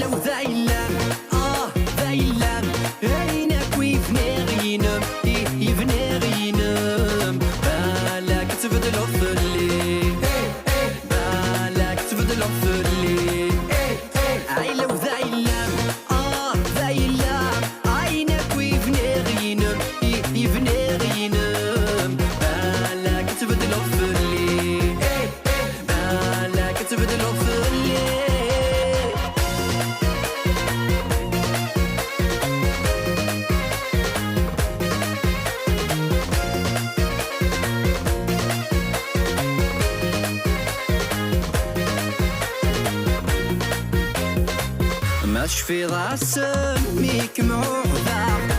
لو ذايلة ذايلة عينك ويفنيغينم يفنيغينم بالك تبدلو فلي بالك تبدلو فلي لو ذايلة ذايلة عينك ويفنيغينم يفنيغينم بالك تبدلو فلي بالك تبدلو فلي ماش في راسم ميك معوضة